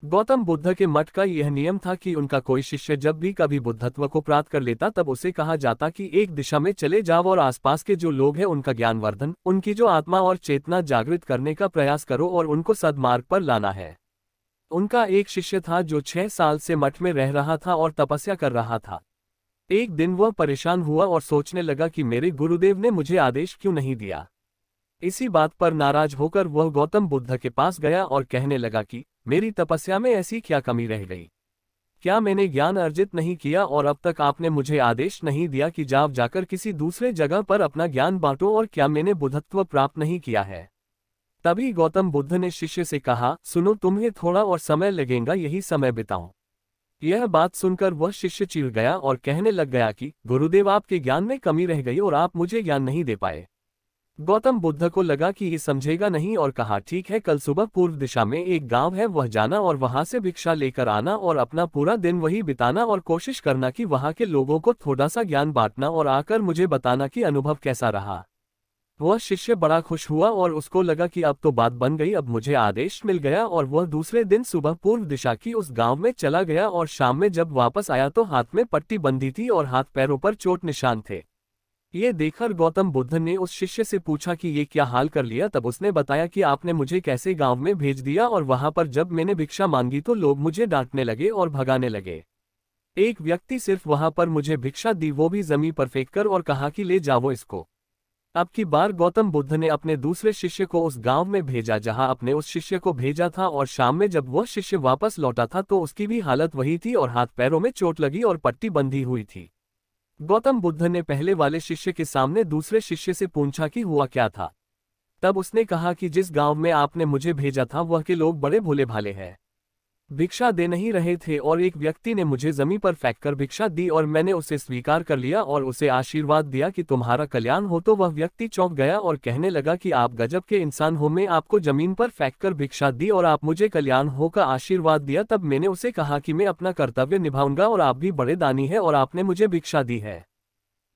गौतम बुद्ध के मठ का यह नियम था कि उनका कोई शिष्य जब भी कभी बुद्धत्व को प्राप्त कर लेता तब उसे कहा जाता कि एक दिशा में चले जाओ और आसपास के जो लोग हैं उनका ज्ञानवर्धन, उनकी जो आत्मा और चेतना जागृत करने का प्रयास करो और उनको सद्मार्ग पर लाना है। उनका एक शिष्य था जो 6 साल से मठ में रह रहा था और तपस्या कर रहा था। एक दिन वह परेशान हुआ और सोचने लगा कि मेरे गुरुदेव ने मुझे आदेश क्यों नहीं दिया। इसी बात पर नाराज होकर वह गौतम बुद्ध के पास गया और कहने लगा कि मेरी तपस्या में ऐसी क्या कमी रह गई? क्या मैंने ज्ञान अर्जित नहीं किया और अब तक आपने मुझे आदेश नहीं दिया कि जाकर किसी दूसरे जगह पर अपना ज्ञान बांटो, और क्या मैंने बुद्धत्व प्राप्त नहीं किया है? तभी गौतम बुद्ध ने शिष्य से कहा, सुनो, तुम्हें थोड़ा और समय लगेगा, यही समय बिताओ। यह बात सुनकर वह शिष्य चिढ़ गया और कहने लग गया कि गुरुदेव, आपके ज्ञान में कमी रह गई और आप मुझे ज्ञान नहीं दे पाए। गौतम बुद्ध को लगा कि ये समझेगा नहीं और कहा, ठीक है, कल सुबह पूर्व दिशा में एक गांव है, वह जाना और वहां से भिक्षा लेकर आना और अपना पूरा दिन वही बिताना और कोशिश करना कि वहां के लोगों को थोड़ा सा ज्ञान बांटना और आकर मुझे बताना कि अनुभव कैसा रहा। वह शिष्य बड़ा खुश हुआ और उसको लगा कि अब तो बात बन गई, अब मुझे आदेश मिल गया, और वह दूसरे दिन सुबह पूर्व दिशा की उस गांव में चला गया और शाम में जब वापस आया तो हाथ में पट्टी बंधी थी और हाथ पैरों पर चोट निशान थे। ये देखकर गौतम बुद्ध ने उस शिष्य से पूछा कि ये क्या हाल कर लिया। तब उसने बताया कि आपने मुझे कैसे गांव में भेज दिया और वहां पर जब मैंने भिक्षा मांगी तो लोग मुझे डांटने लगे और भगाने लगे। एक व्यक्ति सिर्फ वहां पर मुझे भिक्षा दी, वो भी जमीन पर फेंककर, और कहा कि ले जाओ इसको। अब की बार गौतम बुद्ध ने अपने दूसरे शिष्य को उस गांव में भेजा जहां अपने उस शिष्य को भेजा था, और शाम में जब वह शिष्य वापस लौटा था तो उसकी भी हालत वही थी और हाथ पैरों में चोट लगी और पट्टी बंधी हुई थी। गौतम बुद्ध ने पहले वाले शिष्य के सामने दूसरे शिष्य से पूछा कि हुआ क्या था। तब उसने कहा कि जिस गांव में आपने मुझे भेजा था वह के लोग बड़े भोले भाले हैं, भिक्षा दे नहीं रहे थे, और एक व्यक्ति ने मुझे जमीन पर फेंककर भिक्षा दी और मैंने उसे स्वीकार कर लिया और उसे आशीर्वाद दिया कि तुम्हारा कल्याण हो। तो वह व्यक्ति चौंक गया और कहने लगा कि आप गजब के इंसान हो, मैं आपको जमीन पर फेंककर भिक्षा दी और आप मुझे कल्याण हो का आशीर्वाद दिया। तब मैंने उसे कहा कि मैं अपना कर्तव्य निभाऊंगा और आप भी बड़े दानी हैं और आपने मुझे भिक्षा दी है।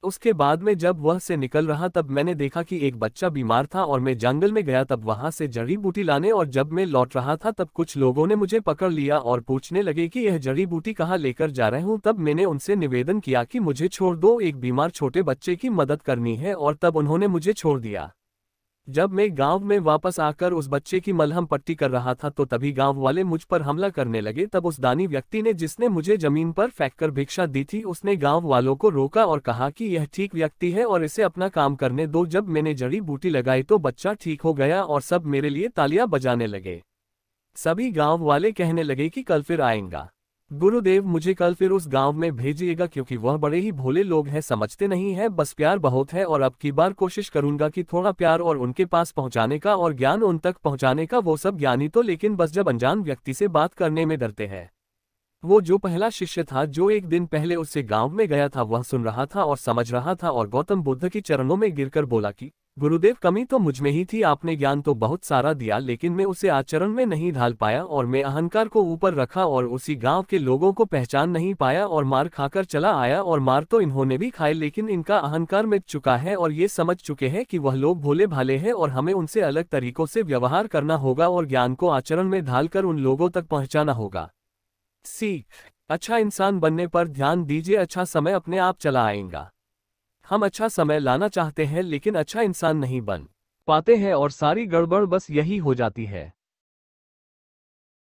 उसके बाद में जब वह से निकल रहा तब मैंने देखा कि एक बच्चा बीमार था और मैं जंगल में गया तब वहां से जड़ी बूटी लाने, और जब मैं लौट रहा था तब कुछ लोगों ने मुझे पकड़ लिया और पूछने लगे कि यह जड़ी बूटी कहाँ लेकर जा रहे हूँ। तब मैंने उनसे निवेदन किया कि मुझे छोड़ दो, एक बीमार छोटे बच्चे की मदद करनी है, और तब उन्होंने मुझे छोड़ दिया। जब मैं गांव में वापस आकर उस बच्चे की मलहम पट्टी कर रहा था तो तभी गांव वाले मुझ पर हमला करने लगे। तब उस दानी व्यक्ति ने जिसने मुझे जमीन पर फेंककर भिक्षा दी थी उसने गांव वालों को रोका और कहा कि यह ठीक व्यक्ति है और इसे अपना काम करने दो। जब मैंने जड़ी बूटी लगाई तो बच्चा ठीक हो गया और सब मेरे लिए तालियां बजाने लगे। सभी गांव वाले कहने लगे कि कल फिर आएगा गुरुदेव, मुझे कल फिर उस गांव में भेजिएगा, क्योंकि वह बड़े ही भोले लोग हैं, समझते नहीं है, बस प्यार बहुत है, और अब की बार कोशिश करूंगा कि थोड़ा प्यार और उनके पास पहुंचाने का और ज्ञान उन तक पहुंचाने का। वो सब ज्ञानी तो लेकिन बस जब अनजान व्यक्ति से बात करने में डरते हैं। वो जो पहला शिष्य था जो एक दिन पहले उससे गांव में गया था वह सुन रहा था और समझ रहा था और गौतम बुद्ध के चरणों में गिरकर बोला कि गुरुदेव, कमी तो मुझ में ही थी, आपने ज्ञान तो बहुत सारा दिया लेकिन मैं उसे आचरण में नहीं ढाल पाया और मैं अहंकार को ऊपर रखा और उसी गांव के लोगों को पहचान नहीं पाया और मार खाकर चला आया, और मार तो इन्होंने भी खाए लेकिन इनका अहंकार मिट चुका है और ये समझ चुके हैं कि वह लोग भोले भाले हैं और हमें उनसे अलग तरीकों से व्यवहार करना होगा और ज्ञान को आचरण में ढालकर उन लोगों तक पहुँचाना होगा। सीख, अच्छा इंसान बनने पर ध्यान दीजिए, अच्छा समय अपने आप चला आएगा। हम अच्छा समय लाना चाहते हैं लेकिन अच्छा इंसान नहीं बन पाते हैं और सारी गड़बड़ बस यही हो जाती है।